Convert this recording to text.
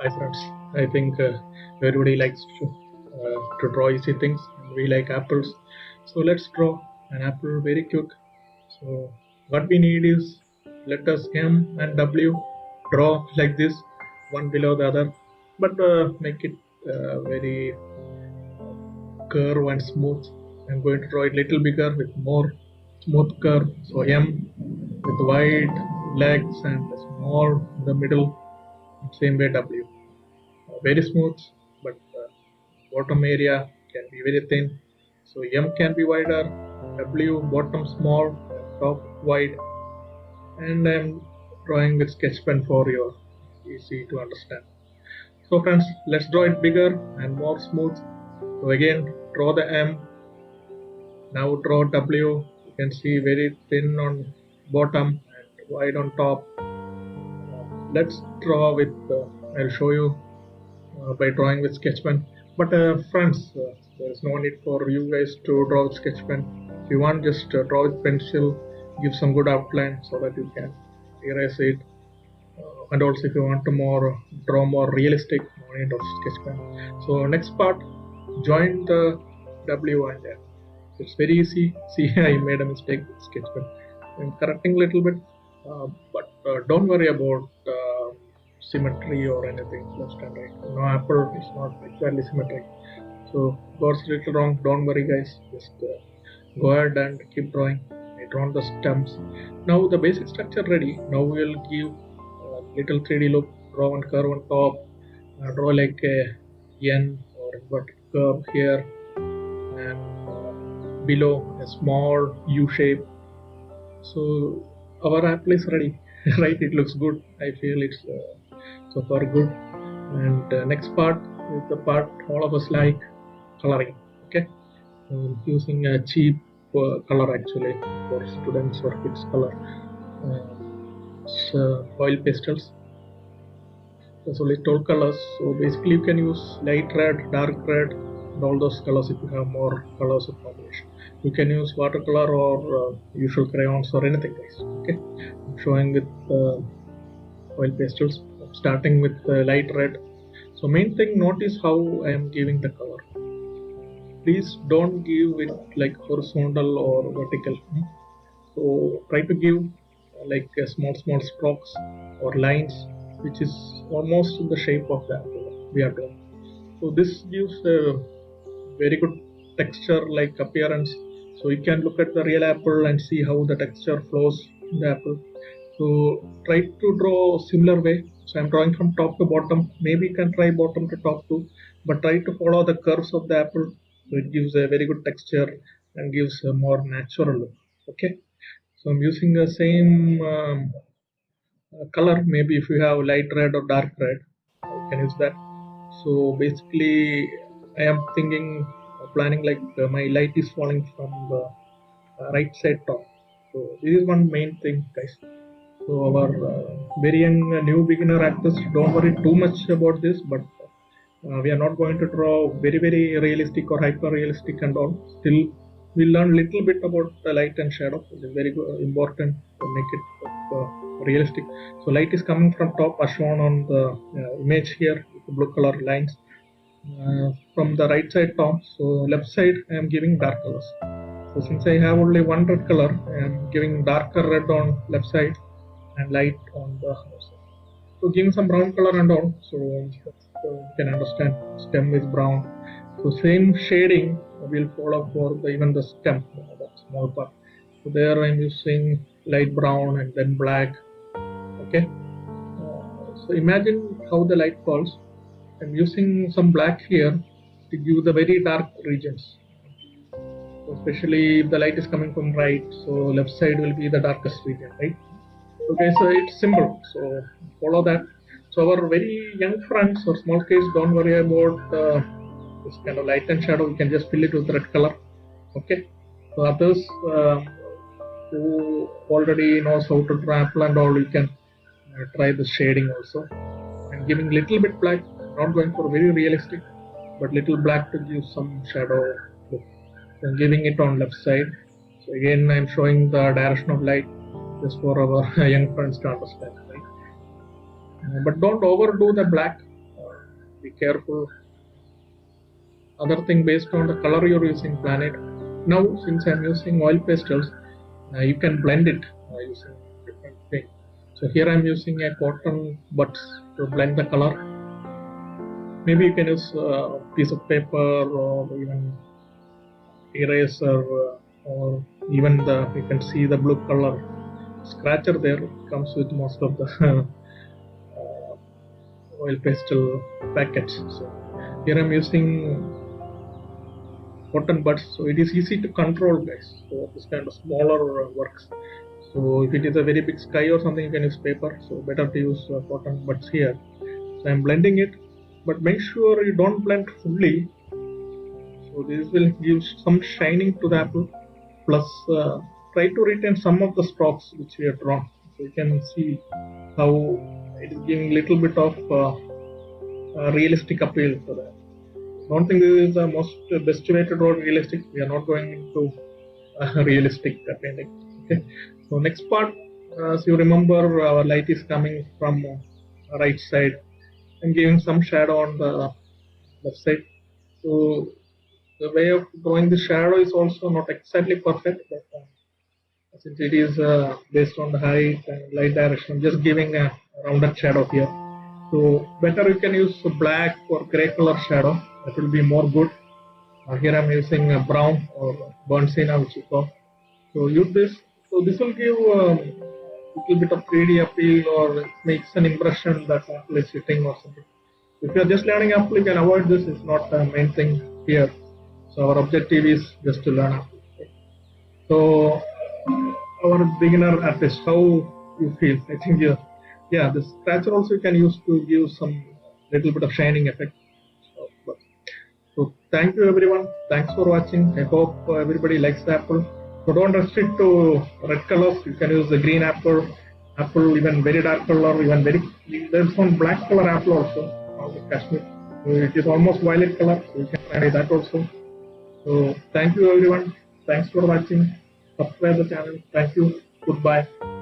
Hi friends, I think everybody likes to draw easy things. We like apples, so let's draw an apple very quick. So what we need is letters M and W. Draw like this, one below the other, but make it very curve and smooth. I'm going to draw it little bigger with more smooth curve. So M with wide legs and small in the middle. Same way W. Very smooth, but bottom area can be very thin. So M can be wider, W bottom small, top wide, and I'm drawing with sketch pen for your easy to understand. So friends, let's draw it bigger and more smooth. So again, draw the M. Now draw W. You can see very thin on bottom and wide on top. Let's draw with. I'll show you by drawing with sketch pen. But friends, there is no need for you guys to draw with sketch pen. If you want, just draw with pencil, give some good outline so that you can erase it. And also, if you want to draw more realistic, no need of sketch pen. So next part, join the W and N. It's very easy. See, I made a mistake with sketch pen. I'm correcting a little bit, but don't worry about symmetry or anything left and right. No, apple is not exactly symmetric. So got a little wrong. Don't worry, guys. Just go ahead and keep drawing. I drawn the stems. Now the basic structure ready. Now we'll give a little 3D look. Draw one curve on top. Draw like a N or inverted curve here, and below a small U shape. So our apple is ready. Right, it looks good. I feel it's so far good. And next part is the part all of us like, coloring. Okay, using a cheap color actually for students or kids color. Oil pastels. So little colors. So basically you can use light red, dark red, and all those colors if you have more colors of combination. You can use watercolor or usual crayons or anything guys. Okay, I'm showing with oil pastels, starting with light red. So main thing, notice how I am giving the color. Please don't give it like horizontal or vertical. So try to give like small strokes or lines which is almost in the shape of the apple we are doing. So this gives a very good texture like appearance. So you can look at the real apple and see how the texture flows in the apple. So try to draw similar way. So I'm drawing from top to bottom. Maybe you can try bottom to top too, but try to follow the curves of the apple. So it gives a very good texture and gives a more natural look. Okay. So I'm using the same color. Maybe if you have light red or dark red, you can use that. So basically, I am thinking, planning like my light is falling from the right side top. So this is one main thing, guys. So our very young new beginner actors, don't worry too much about this, but we are not going to draw very realistic or hyper realistic and all. Still, we learn little bit about the light and shadow. It is very important to make it realistic. So light is coming from top as shown on the image here with the blue color lines from the right side top. So left side I am giving dark colors. So since I have only one red color, I am giving darker red on left side and light on the other side. So giving some brown color and all, so you can understand stem is brown. So same shading will follow for even the stem, that small part. So there I'm using light brown and then black. Okay. So imagine how the light falls. I'm using some black here to give the very dark regions. So especially if the light is coming from right, so left side will be the darkest region, right? Okay, so it's simple. So follow that. So our very young friends or small kids, don't worry about this kind of light and shadow. You can just fill it with red color. Okay. So others who already knows how to draw apple and all, you can try the shading also. I'm giving little bit black. Not going for very realistic, but little black to give some shadow look. So I'm giving it on left side. So again, I'm showing the direction of light just for our young friends to understand, right? But don't overdo the black. be careful. Other thing, based on the color you're using, plan it. Now since I'm using oil pastels, you can blend it using different thing. So here I'm using a cotton buds to blend the color. Maybe you can use a piece of paper or even eraser, or even you can see the blue color scratcher there. It comes with most of the oil pastel packets. So here I'm using cotton buds, so it is easy to control, guys. So this kind of smaller works. So if it is a very big sky or something, you can use paper. So better to use cotton buds here. So I'm blending it, but make sure you don't blend fully. So this will give some shining to the apple. Plus, try to retain some of the strokes which we have drawn. So you can see how it is giving little bit of realistic appeal for that. Don't think this is the most best way to draw realistic. We are not going into realistic painting. Okay. So next part, as you remember, our light is coming from right side and giving some shadow on the left side. So the way of drawing the shadow is also not exactly perfect, but since it is based on the height and light direction, just giving a rounded shadow here. So better you can use black or gray color shadow. That will be more good. Here I'm using brown or burnt sienna, which you call. So use this. So this will give little bit of 3D appeal, or it makes an impression that apple is sitting or something. If you are just learning apple, you can avoid this. It's not the main thing here. So our objective is just to learn apple. Okay. So our beginner artist, how you feel? I think yeah, the scratcher also you can use to give some little bit of shining effect. So thank you everyone. Thanks for watching. I hope everybody likes the apple. So don't restrict to red colors. You can use the green apple, even very dark color, even there's one black color apple also on the Kashmir. So it is almost violet color. So you can try that also. So thank you everyone. Thanks for watching. Subscribe the channel. Thank you. Goodbye.